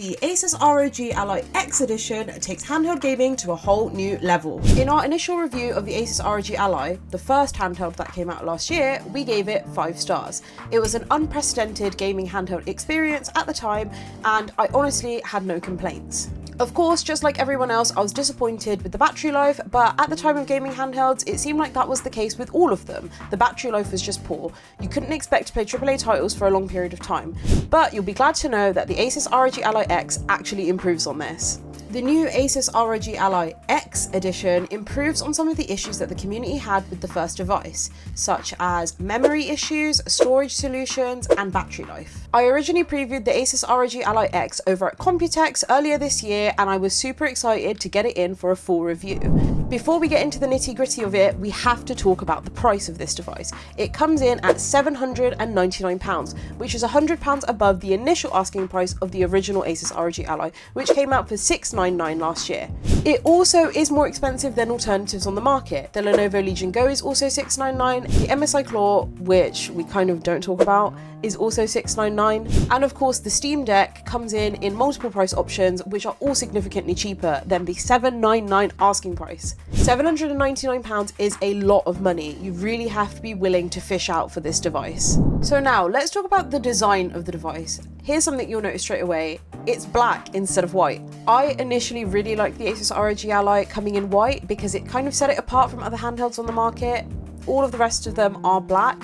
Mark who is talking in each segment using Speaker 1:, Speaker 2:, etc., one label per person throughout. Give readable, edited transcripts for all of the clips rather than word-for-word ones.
Speaker 1: the Asus ROG Ally X edition takes handheld gaming to a whole new level. In our initial review of the Asus ROG Ally, the first handheld that came out last year, we gave it 5 stars. It was an unprecedented gaming handheld experience at the time, and I honestly had no complaints. Of course, just like everyone else, I was disappointed with the battery life, but at the time of gaming handhelds, it seemed like that was the case with all of them. The battery life was just poor. You couldn't expect to play AAA titles for a long period of time. But you'll be glad to know that the Asus ROG Ally X actually improves on this. The new Asus ROG Ally X edition improves on some of the issues that the community had with the first device, such as memory issues, storage solutions, and battery life. I originally previewed the Asus ROG Ally X over at Computex earlier this year, and I was super excited to get it in for a full review. Before we get into the nitty-gritty of it, we have to talk about the price of this device. It comes in at £799, which is £100 above the initial asking price of the original Asus ROG Ally, which came out for $699 last year. It also is more expensive than alternatives on the market. The Lenovo Legion Go is also $699, the MSI Claw, which we kind of don't talk about, is also $699, and of course the Steam Deck comes in multiple price options, which are all significantly cheaper than the $799 asking price. £799 is a lot of money. You really have to be willing to fish out for this device. So now let's talk about the design of the device. Here's something you'll notice straight away. It's black instead of white. I initially really liked the Asus ROG Ally coming in white because it kind of set it apart from other handhelds on the market. All of the rest of them are black,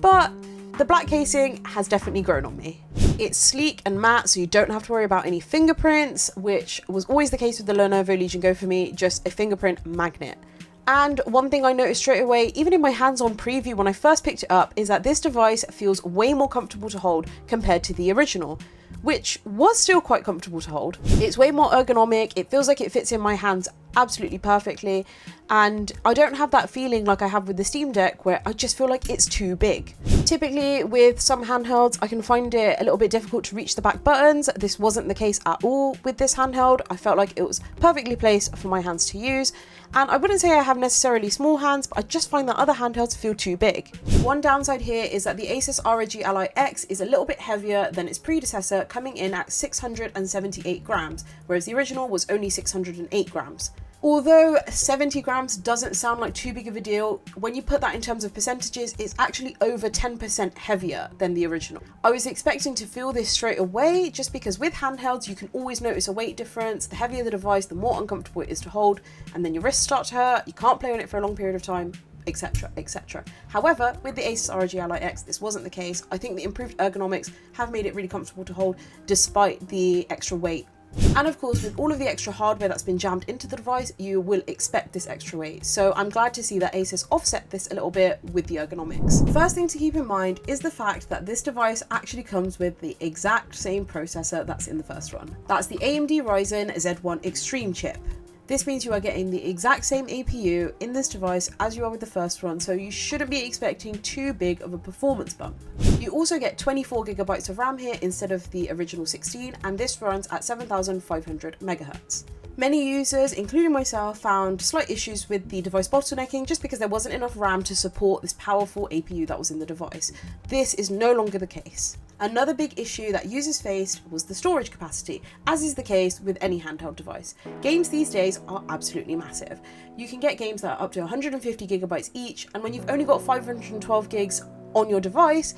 Speaker 1: but the black casing has definitely grown on me. It's sleek and matte, so you don't have to worry about any fingerprints, which was always the case with the Lenovo Legion Go for me, just a fingerprint magnet. And one thing I noticed straight away, even in my hands-on preview when I first picked it up, is that this device feels way more comfortable to hold compared to the original, which was still quite comfortable to hold. It's way more ergonomic, it feels like it fits in my hands absolutely perfectly, and I don't have that feeling like I have with the Steam Deck where I just feel like it's too big. Typically with some handhelds, I can find it a little bit difficult to reach the back buttons. This wasn't the case at all with this handheld. I felt like it was perfectly placed for my hands to use, and I wouldn't say I have necessarily small hands, but I just find that other handhelds feel too big. One downside here is that the Asus ROG Ally X is a little bit heavier than its predecessor, coming in at 678 grams, whereas the original was only 608 grams. Although 70 grams doesn't sound like too big of a deal, when you put that in terms of percentages, it's actually over 10% heavier than the original. I was expecting to feel this straight away, just because with handhelds, you can always notice a weight difference. The heavier the device, the more uncomfortable it is to hold, and then your wrists start to hurt, you can't play on it for a long period of time, etc, etc. However, with the Asus ROG Ally X, this wasn't the case. I think the improved ergonomics have made it really comfortable to hold despite the extra weight. And of course, with all of the extra hardware that's been jammed into the device, you will expect this extra weight. So I'm glad to see that Asus offset this a little bit with the ergonomics. First thing to keep in mind is the fact that this device actually comes with the exact same processor that's in the first one. That's the AMD Ryzen Z1 Extreme chip. This means you are getting the exact same APU in this device as you are with the first one, so you shouldn't be expecting too big of a performance bump. You also get 24 gigabytes of RAM here instead of the original 16, and this runs at 7,500 megahertz. Many users, including myself, found slight issues with the device bottlenecking just because there wasn't enough RAM to support this powerful APU that was in the device. This is no longer the case. Another big issue that users faced was the storage capacity, as is the case with any handheld device. Games these days are absolutely massive. You can get games that are up to 150 gigabytes each, and when you've only got 512 gigs on your device,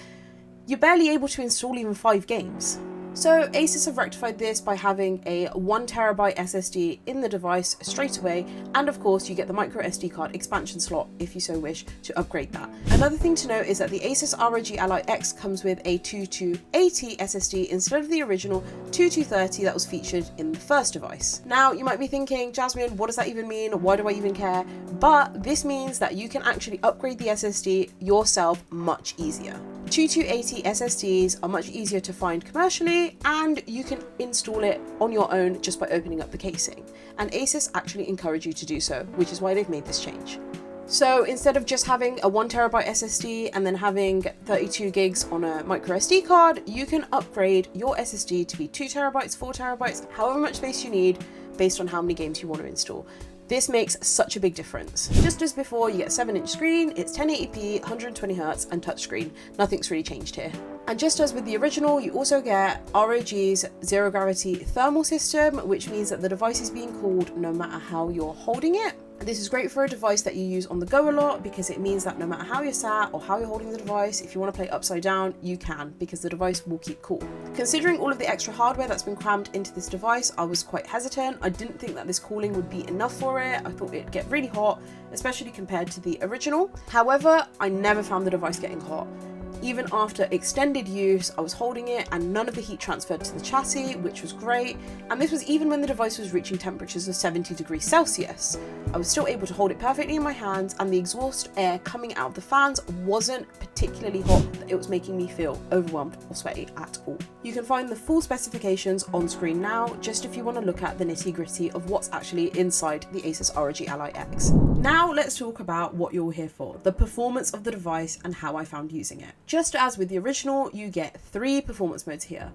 Speaker 1: you're barely able to install even 5 games. So Asus have rectified this by having a 1TB SSD in the device straight away, and of course you get the micro SD card expansion slot if you so wish to upgrade that. Another thing to note is that the Asus ROG Ally X comes with a 2280 SSD instead of the original 2230 that was featured in the first device. Now you might be thinking, Jasmine, what does that even mean? Why do I even care? But this means that you can actually upgrade the SSD yourself much easier. 2280 SSDs are much easier to find commercially, and you can install it on your own just by opening up the casing. And Asus actually encourage you to do so, which is why they've made this change. So instead of just having a 1TB SSD and then having 32 gigs on a micro SD card, you can upgrade your SSD to be 2TB, 4TB, however much space you need based on how many games you want to install. This makes such a big difference. Just as before, you get a 7-inch screen, it's 1080p, 120Hz and touchscreen. Nothing's really changed here. And just as with the original, you also get ROG's zero gravity thermal system, which means that the device is being cooled no matter how you're holding it. This is great for a device that you use on the go a lot, because it means that no matter how you're sat or how you're holding the device, if you want to play upside down, you can, because the device will keep cool. Considering all of the extra hardware that's been crammed into this device, I was quite hesitant. I didn't think that this cooling would be enough for it. I thought it'd get really hot, especially compared to the original. However, I never found the device getting hot. Even after extended use, I was holding it and none of the heat transferred to the chassis, which was great. And this was even when the device was reaching temperatures of 70 degrees Celsius. I was still able to hold it perfectly in my hands, and the exhaust air coming out of the fans wasn't particularly hot that it was making me feel overwhelmed or sweaty at all. You can find the full specifications on screen now, just if you want to look at the nitty-gritty of what's actually inside the Asus ROG Ally X. Now let's talk about what you're here for, the performance of the device and how I found using it. Just as with the original, you get 3 performance modes here: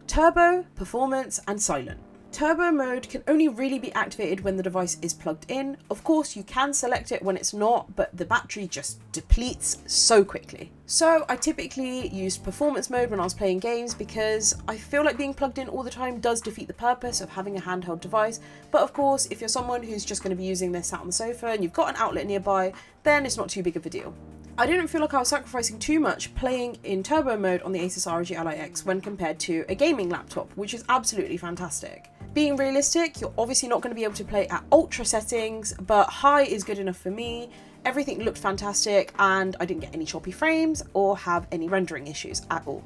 Speaker 1: Turbo, Performance and Silent. Turbo mode can only really be activated when the device is plugged in. Of course, you can select it when it's not, but the battery just depletes so quickly. So I typically used performance mode when I was playing games, because I feel like being plugged in all the time does defeat the purpose of having a handheld device. But of course, if you're someone who's just going to be using this sat on the sofa and you've got an outlet nearby, then it's not too big of a deal. I didn't feel like I was sacrificing too much playing in turbo mode on the Asus ROG Ally X when compared to a gaming laptop, which is absolutely fantastic. Being realistic, you're obviously not going to be able to play at ultra settings, but high is good enough for me. Everything looked fantastic and I didn't get any choppy frames or have any rendering issues at all.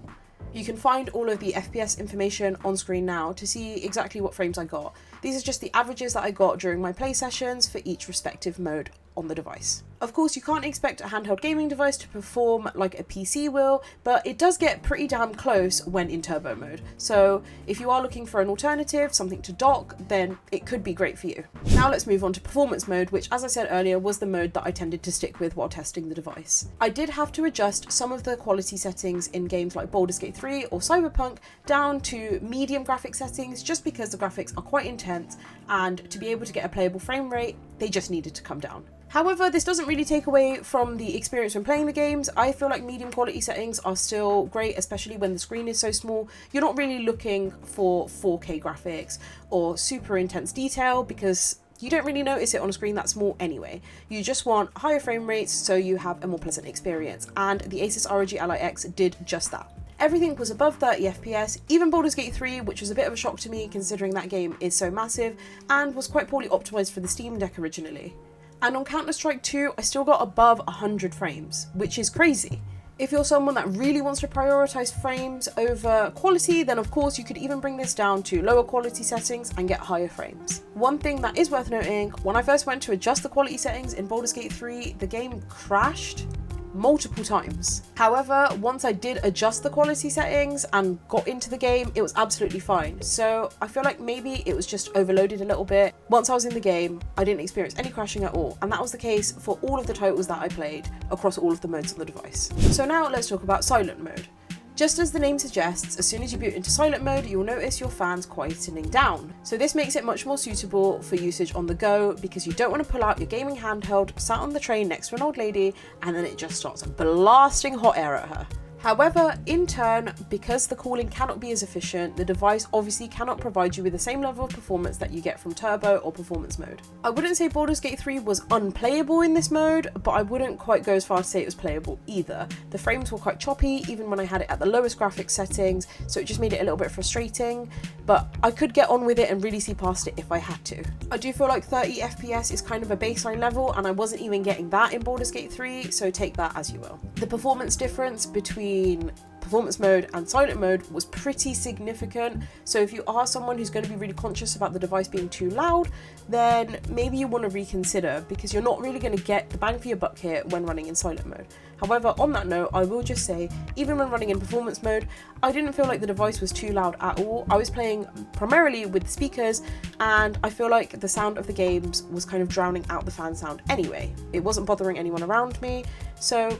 Speaker 1: You can find all of the FPS information on screen now to see exactly what frames I got. These are just the averages that I got during my play sessions for each respective mode on the device. Of course, you can't expect a handheld gaming device to perform like a PC will, but it does get pretty damn close when in turbo mode. So if you are looking for an alternative, something to dock, then it could be great for you. Now let's move on to performance mode, which, as I said earlier, was the mode that I tended to stick with while testing the device. I did have to adjust some of the quality settings in games like Baldur's Gate 3 or Cyberpunk down to medium graphic settings, just because the graphics are quite intense, and to be able to get a playable frame rate, they just needed to come down. However, this doesn't really take away from the experience when playing the games. I feel like medium quality settings are still great, especially when the screen is so small. You're not really looking for 4K graphics or super intense detail, because you don't really notice it on a screen that small anyway. You just want higher frame rates so you have a more pleasant experience, and the Asus ROG Ally X did just that. Everything was above 30 FPS, even Baldur's Gate 3, which was a bit of a shock to me considering that game is so massive and was quite poorly optimized for the Steam Deck originally. And on Counter-Strike 2, I still got above 100 frames, which is crazy. If you're someone that really wants to prioritize frames over quality, then of course you could even bring this down to lower quality settings and get higher frames. One thing that is worth noting, when I first went to adjust the quality settings in Baldur's Gate 3, the game crashed multiple times. However, once I did adjust the quality settings and got into the game, it was absolutely fine. So I feel like maybe it was just overloaded a little bit. Once I was in the game, I didn't experience any crashing at all, and that was the case for all of the titles that I played across all of the modes on the device. So now let's talk about silent mode. Just as the name suggests, as soon as you boot into silent mode, you'll notice your fans quietening down. So this makes it much more suitable for usage on the go, because you don't want to pull out your gaming handheld, sat on the train next to an old lady, and then it just starts blasting hot air at her. However, in turn, because the cooling cannot be as efficient, the device obviously cannot provide you with the same level of performance that you get from turbo or performance mode. I wouldn't say Baldur's Gate 3 was unplayable in this mode, but I wouldn't quite go as far as to say it was playable either. The frames were quite choppy, even when I had it at the lowest graphics settings, so it just made it a little bit frustrating, but I could get on with it and really see past it if I had to. I do feel like 30 FPS is kind of a baseline level, and I wasn't even getting that in Baldur's Gate 3, so take that as you will. The performance difference between performance mode and silent mode was pretty significant, so if you are someone who's going to be really conscious about the device being too loud, then maybe you want to reconsider, because you're not really going to get the bang for your buck here when running in silent mode. However, on that note, I will just say, even when running in performance mode, I didn't feel like the device was too loud at all. I was playing primarily with the speakers, and I feel like the sound of the games was kind of drowning out the fan sound anyway. It wasn't bothering anyone around me, so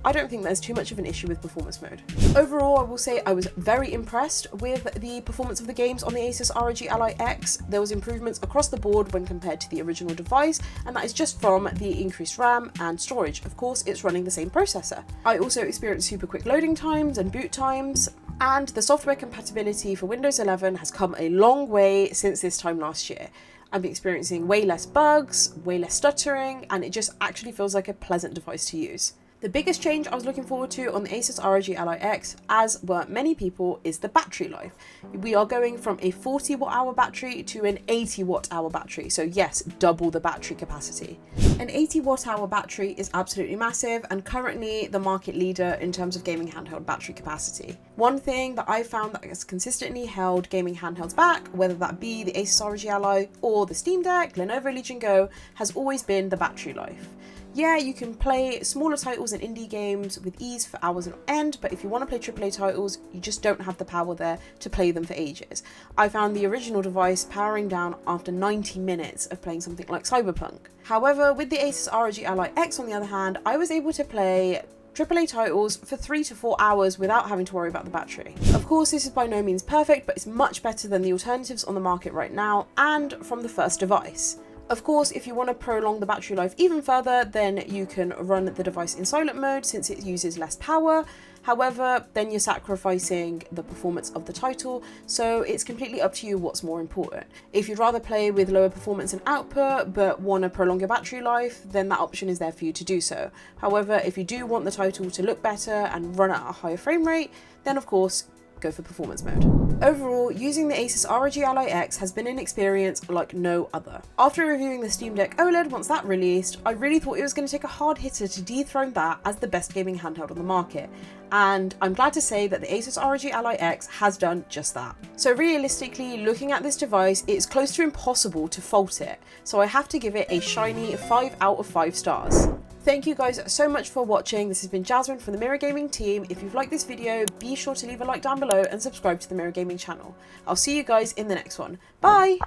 Speaker 1: I don't think there's too much of an issue with performance mode. Overall, I will say I was very impressed with the performance of the games on the Asus ROG Ally X. There was improvements across the board when compared to the original device, and that is just from the increased RAM and storage. Of course, it's running the same processor. I also experienced super quick loading times and boot times, and the software compatibility for Windows 11 has come a long way since this time last year. I'm experiencing way less bugs, way less stuttering, and it just actually feels like a pleasant device to use. The biggest change I was looking forward to on the Asus ROG Ally X, as were many people, is the battery life. We are going from a 40 watt hour battery to an 80 watt hour battery, so yes, double the battery capacity. An 80 watt hour battery is absolutely massive and currently the market leader in terms of gaming handheld battery capacity. One thing that I found that has consistently held gaming handhelds back, whether that be the Asus ROG Ally or the Steam Deck, Lenovo Legion Go, has always been the battery life. Yeah, you can play smaller titles and indie games with ease for hours on end, but if you want to play AAA titles, you just don't have the power there to play them for ages. I found the original device powering down after 90 minutes of playing something like Cyberpunk. However, with the Asus ROG Ally X on the other hand, I was able to play AAA titles for 3 to 4 hours without having to worry about the battery. Of course, this is by no means perfect, but it's much better than the alternatives on the market right now and from the first device. Of course, if you want to prolong the battery life even further, then you can run the device in silent mode since it uses less power. However, then you're sacrificing the performance of the title, so it's completely up to you what's more important. If you'd rather play with lower performance and output, but want to prolong your battery life, then that option is there for you to do so. However, if you do want the title to look better and run at a higher frame rate, then of course, go for performance mode. Overall, using the Asus ROG Ally X has been an experience like no other. After reviewing the Steam Deck OLED once that released, I really thought it was going to take a hard hitter to dethrone that as the best gaming handheld on the market. And I'm glad to say that the Asus ROG Ally X has done just that. So realistically, looking at this device, it's close to impossible to fault it. So I have to give it a shiny 5 out of 5 stars. Thank you guys so much for watching. This has been Jasmine from the Mirror Gaming team. If you've liked this video, be sure to leave a like down below and subscribe to the Mirror Gaming channel. I'll see you guys in the next one. Bye!